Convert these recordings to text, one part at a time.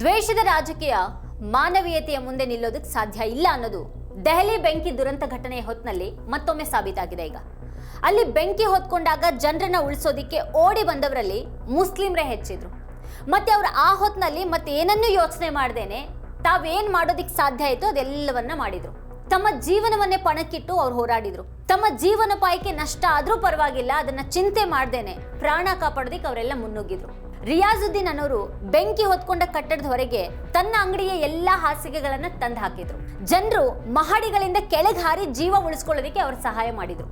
ದ್ವೇಷದ ರಾಜಕೀಯ ಮಾನವೀಯತೆಯ ಮುಂದೆ ನಿಲ್ಲೋದಕ್ಕೆ ಸಾಧ್ಯ ಇಲ್ಲ ಅನ್ನೋದು ದೆಹಲಿ ಬೆಂಕಿ ದುರಂತ ಘಟನೆಯ ಹೊತ್ತಿನಲ್ಲಿ ಮತ್ತೊಮ್ಮೆ ಸಾಬೀತಾಗಿದೆ. ಈಗ ಅಲ್ಲಿ ಬೆಂಕಿ ಹೊತ್ಕೊಂಡಾಗ ಜನರನ್ನ ಉಳಿಸೋದಿಕ್ಕೆ ಓಡಿ ಬಂದವರಲ್ಲಿ ಮುಸ್ಲಿಮರೇ ಹೆಚ್ಚಿದ್ರು. ಮತ್ತೆ ಅವರು ಆ ಹೊತ್ತಿನಲ್ಲಿ ಮತ್ತೆ ಏನನ್ನೂ ಯೋಚನೆ ಮಾಡ್ದೇನೆ ತಾವೇನ್ ಮಾಡೋದಿಕ್ಕೆ ಸಾಧ್ಯ ಆಯಿತು ಅದೆಲ್ಲವನ್ನ ಮಾಡಿದ್ರು. ತಮ್ಮ ಜೀವನವನ್ನೇ ಪಣಕ್ಕಿಟ್ಟು ಅವ್ರು ಹೋರಾಡಿದ್ರು. ತಮ್ಮ ಜೀವನೋಪಾಯಕ್ಕೆ ನಷ್ಟ ಆದ್ರೂ ಪರವಾಗಿಲ್ಲ, ಅದನ್ನ ಚಿಂತೆ ಮಾಡ್ದೇನೆ ಪ್ರಾಣ ಕಾಪಾಡೋದಿಕ್ಕೆ ಅವರೆಲ್ಲ ಮುನ್ನುಗ್ಗಿದ್ರು. ರಿಯಾಜುದ್ದೀನ್ ಅನ್ನೋರು ಬೆಂಕಿ ಹೊತ್ಕೊಂಡ ಕಟ್ಟಡದ ಹೊರಗೆ ತನ್ನ ಅಂಗಡಿಯ ಎಲ್ಲಾ ಹಾಸಿಗೆಗಳನ್ನ ತಂದು ಹಾಕಿದ್ರು. ಜನರು ಮಹಡಿಗಳಿಂದ ಕೆಳಗೆ ಹಾರಿ ಜೀವ ಉಳಿಸ್ಕೊಳ್ಳೋದಕ್ಕೆ ಅವರು ಸಹಾಯ ಮಾಡಿದ್ರು.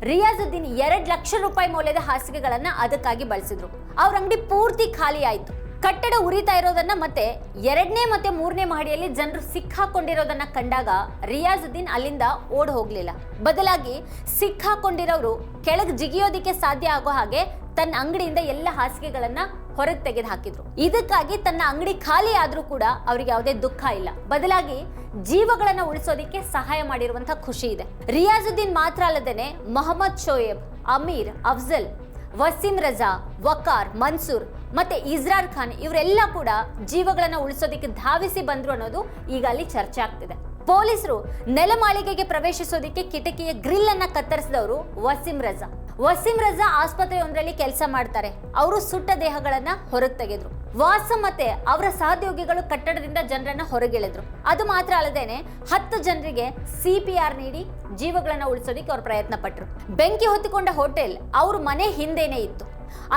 ರಿಯಾಜುದ್ದೀನ್ 2 ಲಕ್ಷ ರೂಪಾಯಿ ಮೌಲ್ಯದ ಹಾಸಿಗೆಗಳನ್ನ ಅದಕ್ಕಾಗಿ ಬಳಸಿದ್ರು. ಅವ್ರ ಅಂಗಡಿ ಪೂರ್ತಿ ಖಾಲಿ ಆಯ್ತು. ಕಟ್ಟಡ ಉರಿತಾ ಇರೋದನ್ನ ಮತ್ತೆ 2ನೇ ಮತ್ತೆ 3ನೇ ಮಹಡಿಯಲ್ಲಿ ಜನರು ಸಿಕ್ಕಾಕೊಂಡಿರೋದನ್ನ ಕಂಡಾಗ ರಿಯಾಜುದ್ದೀನ್ ಅಲ್ಲಿಂದ ಓಡ್ ಹೋಗ್ಲಿಲ್ಲ. ಬದಲಾಗಿ ಸಿಕ್ಕಾಕೊಂಡಿರೋರು ಕೆಳಗೆ ಜಿಗಿಯೋದಿಕ್ಕೆ ಸಾಧ್ಯ ಆಗೋ ಹಾಗೆ ತನ್ನ ಅಂಗಡಿಯಿಂದ ಎಲ್ಲ ಹಾಸಿಗೆಗಳನ್ನ ಹೊರಗೆ ತೆಗೆದು ಹಾಕಿದ್ರು. ಇದಕ್ಕಾಗಿ ತನ್ನ ಅಂಗಡಿ ಖಾಲಿ ಆದ್ರೂ ಕೂಡ ಅವ್ರಿಗೆ ಯಾವುದೇ ದುಃಖ ಇಲ್ಲ, ಬದಲಾಗಿ ಜೀವಗಳನ್ನ ಉಳಿಸೋದಿಕ್ಕೆ ಸಹಾಯ ಮಾಡಿರುವಂತಹ ಖುಷಿ ಇದೆ. ರಿಯಾಜುದ್ದೀನ್ ಮಾತ್ರ ಅಲ್ಲದೇನೆ ಮೊಹಮ್ಮದ್ ಶೋಯಬ್, ಅಮೀರ್, ಅಫ್ಜಲ್, ವಸೀಂ ರಜಾ, ವಕಾರ್, ಮನ್ಸೂರ್ ಮತ್ತೆ ಇಜ್ರಾರ್ ಖಾನ್ ಇವರೆಲ್ಲ ಕೂಡ ಜೀವಗಳನ್ನ ಉಳಿಸೋದಿಕ್ಕೆ ಧಾವಿಸಿ ಬಂದ್ರು ಅನ್ನೋದು ಈಗ ಅಲ್ಲಿ ಚರ್ಚೆ ಆಗ್ತಿದೆ. ಪೊಲೀಸರು ನೆಲಮಾಳಿಗೆಗೆ ಪ್ರವೇಶಿಸೋದಿಕ್ಕೆ ಕಿಟಕಿಯ ಗ್ರಿಲ್ ಅನ್ನ ಕತ್ತರಿಸಿದವರು ವಸೀಂ ರಜಾ ಆಸ್ಪತ್ರೆಯೊಂದರಲ್ಲಿ ಕೆಲಸ ಮಾಡ್ತಾರೆ. ಅವರು ಸುಟ್ಟ ದೇಹಗಳನ್ನ ಹೊರಗೆ ತೆಗೆದ್ರು. ವಾಸಂ ಮತ್ತೆ ಅವರ ಸಹೋದ್ಯೋಗಿಗಳು ಕಟ್ಟಡದಿಂದ ಜನರನ್ನ ಹೊರಗಿಳಿದ್ರು. ಅದು ಮಾತ್ರ ಅಲ್ಲದೇನೆ 10 ಜನರಿಗೆ CPR ನೀಡಿ ಜೀವಗಳನ್ನ ಉಳಿಸೋದಿಕ್ಕೆ ಅವ್ರು ಪ್ರಯತ್ನ ಪಟ್ಟರು. ಬೆಂಕಿ ಹೊತ್ತಿಕೊಂಡ ಹೋಟೆಲ್ ಅವ್ರ ಮನೆ ಹಿಂದೆನೇ ಇತ್ತು.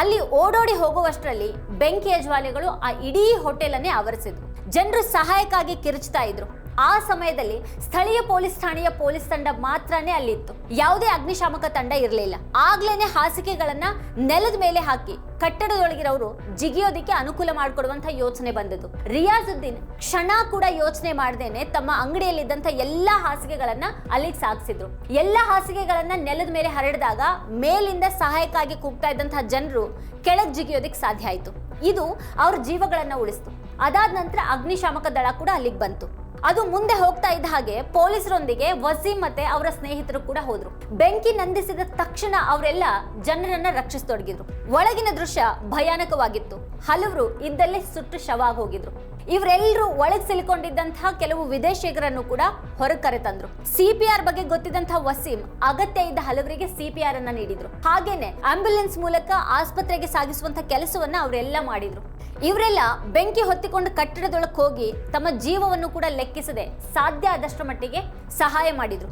ಅಲ್ಲಿ ಓಡೋಡಿ ಹೋಗುವಷ್ಟರಲ್ಲಿ ಬೆಂಕಿಯ ಜ್ವಾಲೆಗಳು ಆ ಇಡೀ ಹೋಟೆಲ್ ಅನ್ನೇ ಆವರಿಸಿದ್ವು. ಜನರು ಸಹಾಯಕ್ಕಾಗಿ ಕಿರುಚ್ತಾ ಇದ್ರು. ಆ ಸಮಯದಲ್ಲಿ ಸ್ಥಳೀಯ ಪೊಲೀಸ್ ಠಾಣೆಯ ಪೊಲೀಸ್ ತಂಡ ಮಾತ್ರನೇ ಅಲ್ಲಿತ್ತು. ಯಾವುದೇ ಅಗ್ನಿಶಾಮಕ ತಂಡ ಇರಲಿಲ್ಲ. ಆಗ್ಲೇನೆ ಹಾಸಿಗೆಗಳನ್ನ ನೆಲದ ಮೇಲೆ ಹಾಕಿ ಕಟ್ಟಡದೊಳಗಿರೋರು ಜಿಗಿಯೋದಿಕ್ಕೆ ಅನುಕೂಲ ಮಾಡಿಕೊಡುವಂತ ಯೋಚನೆ ಬಂದದ್ದು. ರಿಯಾಜುದ್ದೀನ್ ಕ್ಷಣ ಕೂಡ ಯೋಚನೆ ಮಾಡ್ದೇನೆ ತಮ್ಮ ಅಂಗಡಿಯಲ್ಲಿದ್ದಂತ ಎಲ್ಲಾ ಹಾಸಿಗೆಗಳನ್ನ ಅಲ್ಲಿಗೆ ಸಾಗಿಸಿದ್ರು. ಎಲ್ಲಾ ಹಾಸಿಗೆಗಳನ್ನ ನೆಲದ ಮೇಲೆ ಹರಡಿದಾಗ ಮೇಲಿಂದ ಸಹಾಯಕ್ಕಾಗಿ ಕೂಗ್ತಾ ಇದ್ದಂತಹ ಜನರು ಕೆಳಗೆ ಜಿಗಿಯೋದಿಕ್ಕೆ ಸಾಧ್ಯ ಆಯ್ತು. ಇದು ಅವ್ರ ಜೀವಗಳನ್ನ ಉಳಿಸ್ತು. ಅದಾದ ನಂತರ ಅಗ್ನಿಶಾಮಕ ದಳ ಕೂಡ ಅಲ್ಲಿಗೆ ಬಂತು. ಅದು ಮುಂದೆ ಹೋಗ್ತಾ ಇದ್ದ ಹಾಗೆ ಪೊಲೀಸರೊಂದಿಗೆ ವಸೀಂ ಮತ್ತೆ ಅವರ ಸ್ನೇಹಿತರು ಕೂಡ ಹೋದ್ರು. ಬೆಂಕಿ ನಂದಿಸಿದ ತಕ್ಷಣ ಅವರೆಲ್ಲ ಜನರನ್ನ ರಕ್ಷಿಸತೊಡಗಿದ್ರು. ಒಳಗಿನ ದೃಶ್ಯ ಭಯಾನಕವಾಗಿತ್ತು. ಹಲವರು ಇದ್ದಲ್ಲೇ ಸುಟ್ಟು ಶವ ಆಗಿ ಹೋಗಿದ್ರು. ಇವರೆಲ್ಲರೂ ಒಳಗೆ ಸಿಲುಕೊಂಡಿದ್ದಂತಹ ಕೆಲವು ವಿದೇಶಿಗರನ್ನು ಕೂಡ ಹೊರಗೆ ಕರೆತಂದ್ರು. CPR ಬಗ್ಗೆ ಗೊತ್ತಿದ್ದಂತಹ ವಸೀಂ ಅಗತ್ಯ ಇದ್ದ ಹಲವರಿಗೆ CPR ಅನ್ನ ನೀಡಿದ್ರು. ಹಾಗೇನೆ ಆಂಬ್ಯುಲೆನ್ಸ್ ಮೂಲಕ ಆಸ್ಪತ್ರೆಗೆ ಸಾಗಿಸುವಂತ ಕೆಲಸವನ್ನ ಅವರೆಲ್ಲ ಮಾಡಿದ್ರು. ಇವರೆಲ್ಲ ಬೆಂಕಿ ಹೊತ್ತಿಕೊಂಡು ಕಟ್ಟಡದೊಳಕ್ಕೆ ಹೋಗಿ ತಮ್ಮ ಜೀವವನ್ನು ಕೂಡ ಲೆಕ್ಕಿಸದೆ ಸಾಧ್ಯ ಆದಷ್ಟು ಮಟ್ಟಿಗೆ ಸಹಾಯ ಮಾಡಿದ್ರು.